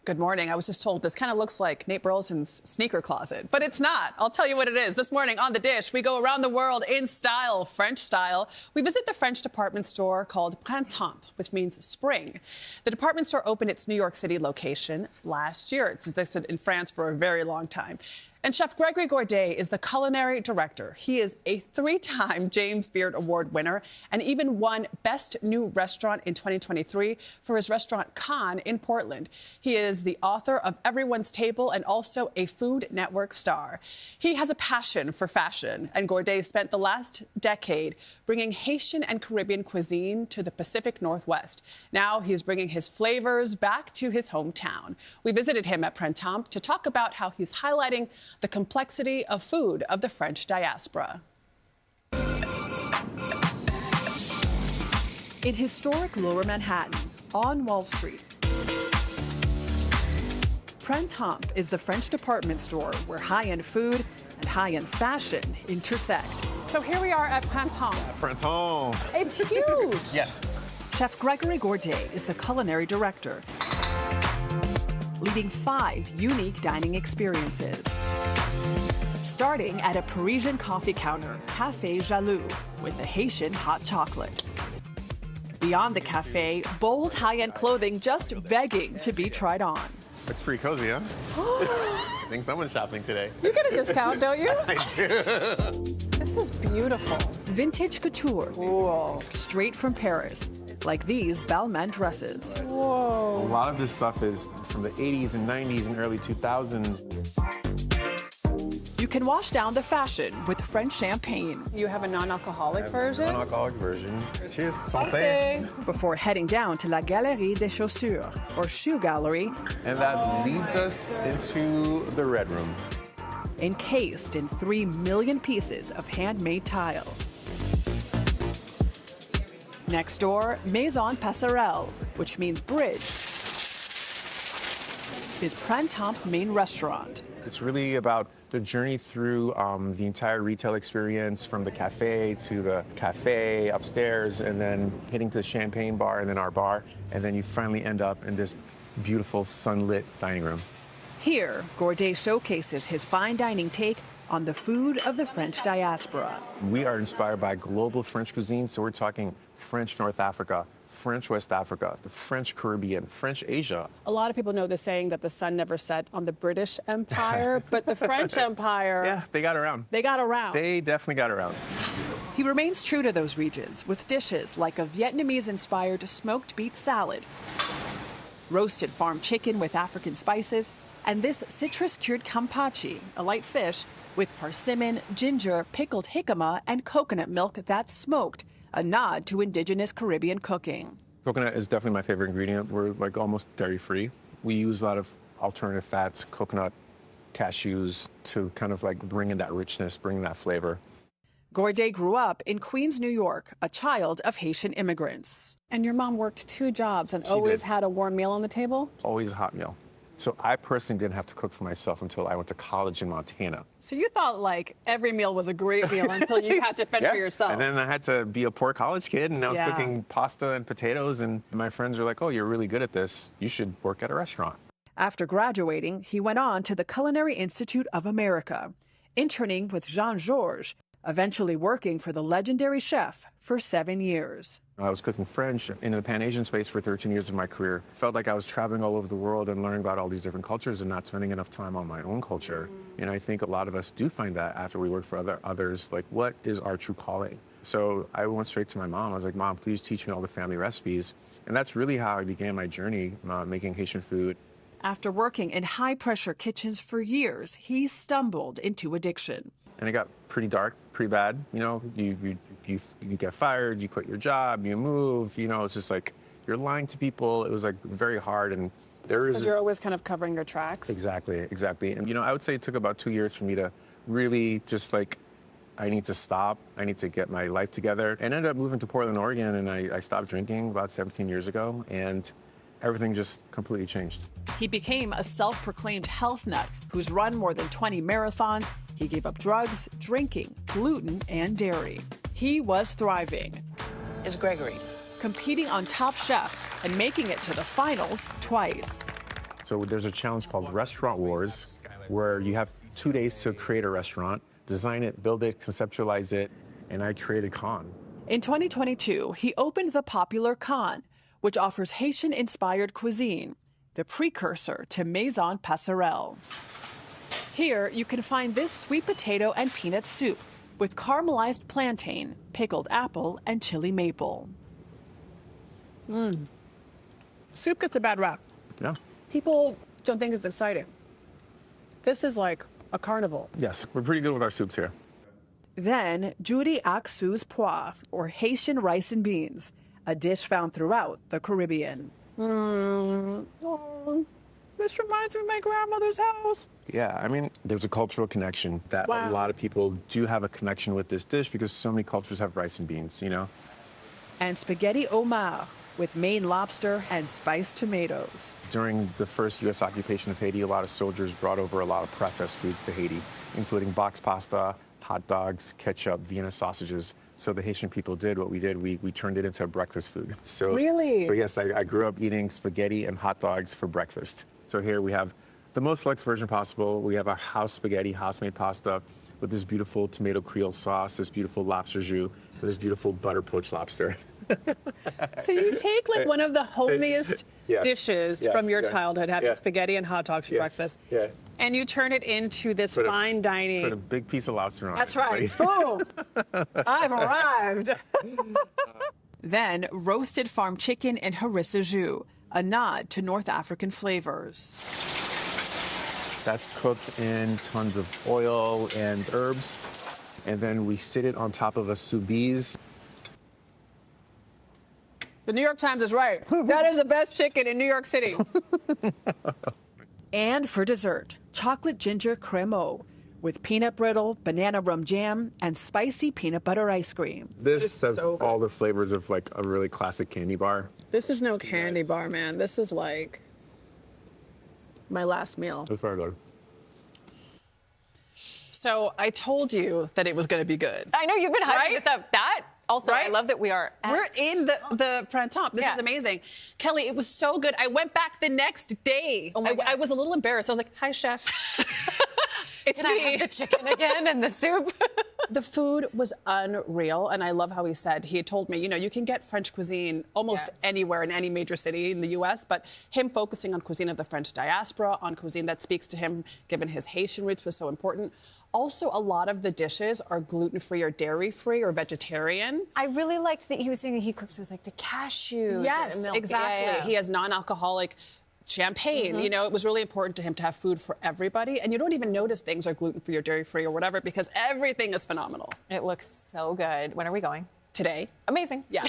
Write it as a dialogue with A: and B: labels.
A: Good morning. I was just told this kind of looks like Nate Burleson's sneaker closet, but it's not. I'll tell you what it is. This morning on The Dish, we go around the world in style, French style. We visit the French department store called Printemps, which means spring. The department store opened its New York City location last year. It's existed in France for a very long time. And Chef Gregory Gourdet is the culinary director. He is a 3-time James Beard Award winner and even won Best New Restaurant in 2023 for his restaurant Cannes in Portland. He is the author of Everyone's Table and also a Food Network star. He has a passion for fashion, and Gourdet spent the last decade bringing Haitian and Caribbean cuisine to the Pacific Northwest. Now he's bringing his flavors back to his hometown. We visited him at Printemps to talk about how he's highlighting the complexity of food of the French diaspora. In historic Lower Manhattan, on Wall Street, Printemps is the French department store where high-end food and high-end fashion intersect. So here we are at Printemps.
B: Printemps.
A: It's huge.
B: Yes.
A: Chef Gregory Gourdet is the culinary director, leading 5 unique dining experiences. Starting at a Parisian coffee counter, Café Jaloux, with a Haitian hot chocolate. Beyond the cafe, bold high-end clothing just begging to be tried on.
B: It's pretty cozy, huh? I think someone's shopping today.
A: You get a discount, don't you?
B: I do.
A: This is beautiful. Vintage couture. Whoa. Straight from Paris. Like these Balmain dresses. Whoa.
B: A lot of this stuff is from the 80s and 90s and early 2000s.
A: You can wash down the fashion with French champagne. You have a non-alcoholic version?
B: Non-alcoholic version. Cheers. Santé.
A: Before heading down to La Galerie des Chaussures, or Shoe Gallery.
B: And that leads us into the Red Room.
A: Encased in 3 million pieces of handmade tile. Next door, Maison Passerelle, which means bridge, is Printemps' main restaurant.
B: It's really about the journey through the entire retail experience, from the cafe to the cafe upstairs, and then hitting to the champagne bar and then our bar, and then you finally end up in this beautiful sunlit dining room.
A: Here, Gourdet showcases his fine dining take on the food of the French diaspora.
B: We are inspired by global French cuisine, so we're talking French North Africa, French West Africa, the French Caribbean, French Asia.
A: A lot of people know the saying that the sun never set on the British Empire, but the French Empire...
B: Yeah, they got around.
A: They got around.
B: They definitely got around.
A: He remains true to those regions with dishes like a Vietnamese-inspired smoked beet salad, roasted farm chicken with African spices, and this citrus-cured kampachi, a light fish, with persimmon, ginger, pickled jicama, and coconut milk that's smoked, a nod to indigenous Caribbean cooking.
B: Coconut is definitely my favorite ingredient. We're like almost dairy-free. We use a lot of alternative fats, coconut, cashews, to kind of like bring in that richness, bring that flavor.
A: Gourdet grew up in Queens, New York, a child of Haitian immigrants. And your mom worked 2 jobs and always had a warm meal on the table?
B: Always a hot meal. So I personally didn't have to cook for myself until I went to college in Montana.
A: So you thought like every meal was a great meal until you had to fend for yourself.
B: And then I had to be a poor college kid, and I was cooking pasta and potatoes, and my friends were like, oh, you're really good at this. You should work at a restaurant.
A: After graduating, he went on to the Culinary Institute of America, interning with Jean-Georges, eventually working for the legendary chef for 7 years.
B: I was cooking French in the Pan-Asian space for 13 years of my career. Felt like I was traveling all over the world and learning about all these different cultures and not spending enough time on my own culture. And I think a lot of us do find that after we work for others, like, what is our true calling? So I went straight to my mom. I was like, Mom, please teach me all the family recipes. And that's really how I began my journey making Haitian food.
A: After working in high-pressure kitchens for years, he stumbled into addiction.
B: And it got pretty dark, pretty bad. You know, you get fired, you quit your job, you move. You know, it's just like you're lying to people. It was like very hard, and there is.
A: Because you're always kind of covering your tracks.
B: Exactly. And you know, I would say it took about 2 years for me to really just like, I need to stop. I need to get my life together. And ended up moving to Portland, Oregon, and I stopped drinking about 17 years ago, and everything just completely changed.
A: He became a self-proclaimed health nut who's run more than 20 marathons. He gave up drugs, drinking, gluten, and dairy. He was thriving.
C: Is Gregory.
A: Competing on Top Chef and making it to the finals twice.
B: So there's a challenge called Restaurant Wars, where you have 2 days to create a restaurant, design it, build it, conceptualize it, and I created Khan.
A: In 2022, he opened the popular Khan, which offers Haitian-inspired cuisine, the precursor to Maison Passerelle. Here, you can find this sweet potato and peanut soup with caramelized plantain, pickled apple, and chili maple. Soup gets a bad rap.
B: Yeah.
A: People don't think it's exciting. This is like a carnival.
B: Yes, we're pretty good with our soups here.
A: Then, Judy ak sous pois, or Haitian rice and beans, a dish found throughout the Caribbean. Oh, this reminds me of my grandmother's house.
B: Yeah, I mean, there's a cultural connection that
A: Wow.
B: a lot of people do have a connection with this dish because so many cultures have rice and beans, you know?
A: And spaghetti homard with Maine lobster and spiced tomatoes.
B: During the first U.S. occupation of Haiti, a lot of soldiers brought over a lot of processed foods to Haiti, including box pasta, hot dogs, ketchup, Vienna sausages. So the Haitian people did what we did. We turned it into a breakfast food. So,
A: Really?
B: So yes, I grew up eating spaghetti and hot dogs for breakfast. So here we have the most luxe version possible. We have our house spaghetti, house-made pasta with this beautiful tomato Creole sauce, this beautiful lobster jus, with this beautiful butter poached lobster.
A: So you take like one of the homeliest
B: Yes.
A: dishes
B: Yes.
A: from your
B: Yeah.
A: childhood, having
B: Yeah.
A: spaghetti and hot dogs for
B: Yes.
A: breakfast,
B: Yeah.
A: and you turn it into this
B: Put a-
A: fine dining.
B: Put a big piece of lobster on
A: That's
B: it.
A: right. Boom. I've arrived. Then roasted farm chicken and harissa jus, a nod to North African flavors.
B: That's cooked in tons of oil and herbs. And then we sit it on top of a sous vide.
A: The New York Times is right. That is the best chicken in New York City. And for dessert, chocolate ginger cremeux with peanut brittle, banana rum jam, and spicy peanut butter ice cream.
B: This has
A: so good.
B: all the flavors of like a really classic candy bar.
A: This is no candy bar, man. This is like my last meal.
B: It's very good.
A: So I told you that it was going to be good.
C: I know you've been hyping
A: Right?
C: this up. That also, I
A: Right?
C: love that we are.
A: We're in the Printemps. This
C: Yes.
A: is amazing. Kelly, it was so good. I went back the next day.
C: Oh my God.
A: I was a little embarrassed. I was like, hi, chef. It's
C: Can I
A: me.
C: have the chicken again and the soup?
A: The food was unreal, and I love how he said, he had told me, you know, you can get French cuisine almost anywhere in any major city in the U.S., but him focusing on cuisine of the French diaspora, on cuisine that speaks to him, given his Haitian roots, was so important. Also, a lot of the dishes are gluten-free or dairy-free or vegetarian.
C: I really liked that he was saying he cooks with like the cashews.
A: Yes,
C: and milk.
A: exactly.
C: Yeah, yeah.
A: He has non-alcoholic champagne. You know, it was really important to him to have food for everybody. And you don't even notice things are gluten-free or dairy-free or whatever because everything is phenomenal.
C: It looks so good. When are we going?
A: Today.
C: Amazing.
A: Yeah.